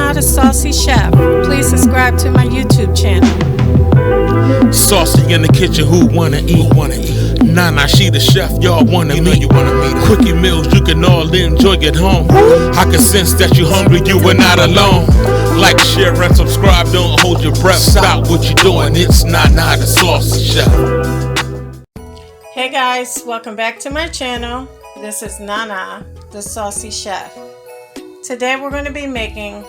Nana the Saucy Chef. Please subscribe to my YouTube channel. Saucy in the kitchen, who wanna eat? Nana, she the chef, y'all wanna meet. You wanna meet her. Quickie meals you can all enjoy at home. I can sense that you hungry, you are not alone. Like, share, and subscribe, don't hold your breath. Stop what you doing, it's Nana the Saucy Chef. Hey guys, welcome back to my channel. This is Nana the Saucy Chef. Today we're going to be making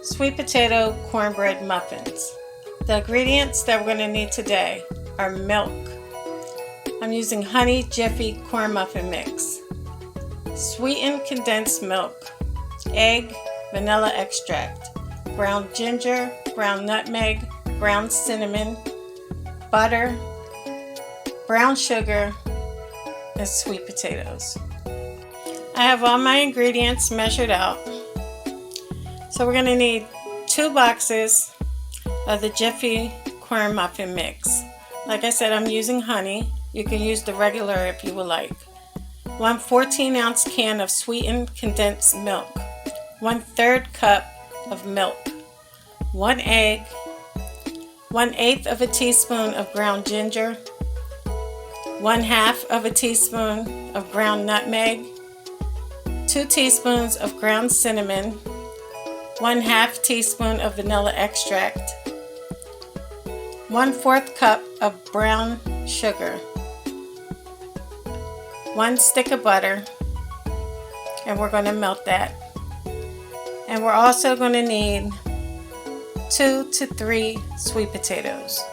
sweet potato cornbread muffins. The ingredients that we're going to need today are milk. I'm using honey Jiffy corn muffin mix, sweetened condensed milk, egg, vanilla extract, ground ginger, ground nutmeg, ground cinnamon, butter, brown sugar, and sweet potatoes. I have all my ingredients measured out. So we're going to need 2 boxes of the Jiffy corn muffin mix. Like I said, I'm using honey. You can use the regular if you would like. 1 14-ounce can of sweetened condensed milk, 1/3 cup of milk, 1 egg, 1/8 of a teaspoon of ground ginger, 1/2 of a teaspoon of ground nutmeg, 2 teaspoons of ground cinnamon, 1/2 teaspoon of vanilla extract, 1/4 cup of brown sugar, 1 stick of butter, and we're going to melt that. And we're also going to need 2 to 3 sweet potatoes.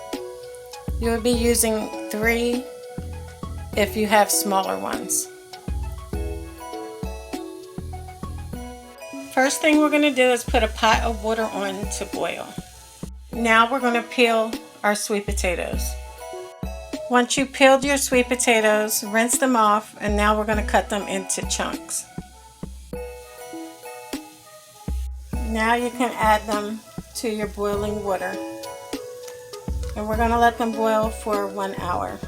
You will be using 3 if you have smaller ones. First thing we're going to do is put a pot of water on to boil. Now we're going to peel our sweet potatoes. Once you peeled your sweet potatoes, rinse them off, and now we're going to cut them into chunks. Now you can add them to your boiling water. And we're going to let them boil for 1 hour.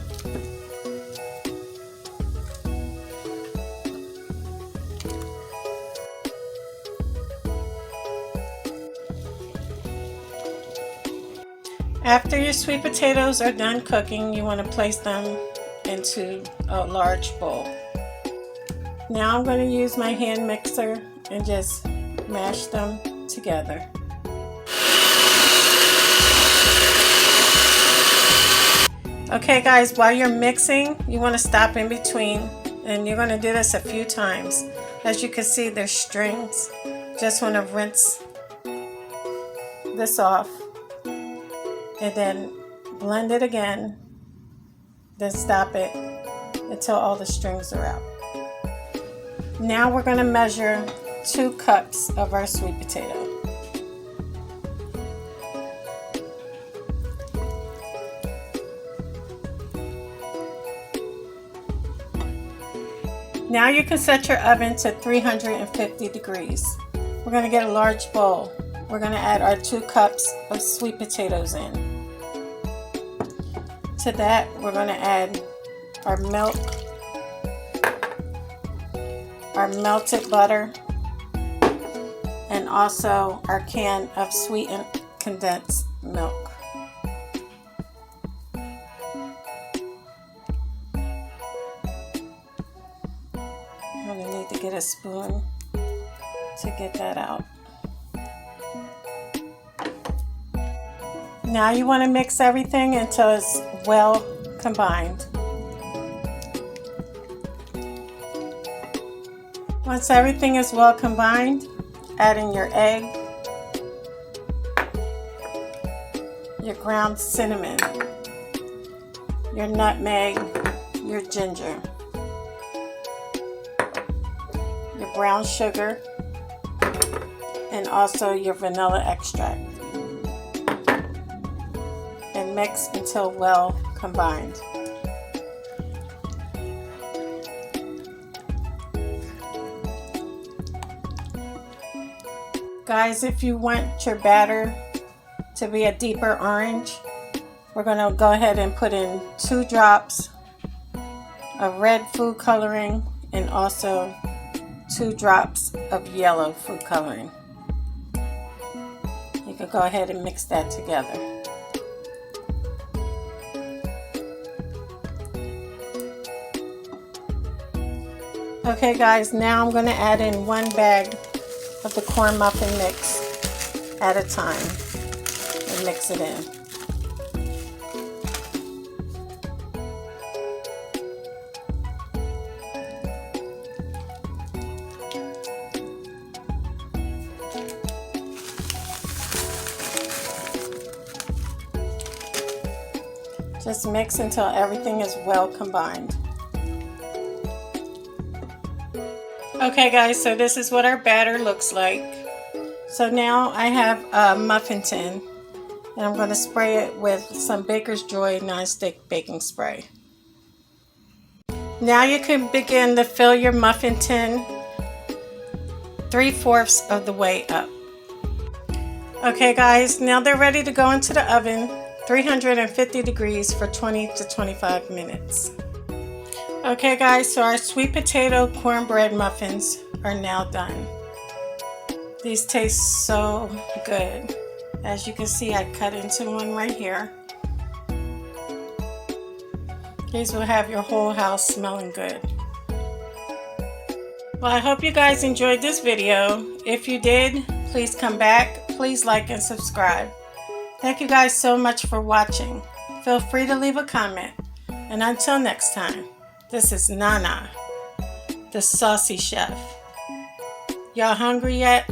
After your sweet potatoes are done cooking, you want to place them into a large bowl. Now I'm going to use my hand mixer and just mash them together. Okay guys, while you're mixing, you want to stop in between, and you're going to do this a few times. As you can see, there's strings. Just want to rinse this off. And then blend it again, then stop it until all the strings are out. Now we're going to measure 2 cups of our sweet potato. Now you can set your oven to 350 degrees. We're going to get a large bowl. We're going to add our 2 cups of sweet potatoes in. To that, we're going to add our milk, our melted butter, and also our can of sweetened condensed milk. I'm going to need to get a spoon to get that out. Now you want to mix everything until it's well combined. Once everything is well combined, add in your egg, your ground cinnamon, your nutmeg, your ginger, your brown sugar, and also your vanilla extract. And mix until well combined. Guys, if you want your batter to be a deeper orange, we're going to go ahead and put in 2 drops of red food coloring and also 2 drops of yellow food coloring. and go ahead and mix that together. Okay guys, now I'm going to add in 1 bag of the corn muffin mix at a time and mix it in. Just mix until everything is well combined. Okay guys, so this is what our batter looks like. So now I have a muffin tin and I'm going to spray it with some Baker's Joy non-stick baking spray. Now you can begin to fill your muffin tin 3/4 of the way up. Okay guys, now they're ready to go into the oven, 350 degrees for 20 to 25 minutes. Okay guys, so our sweet potato cornbread muffins are now done. These taste so good. As you can see, I cut into one right here. These will have your whole house smelling good. Well, I hope you guys enjoyed this video. If you did, please come back. Please like and subscribe. Thank you guys so much for watching. Feel free to leave a comment. And until next time, this is Nana, the Saucy Chef. Y'all hungry yet?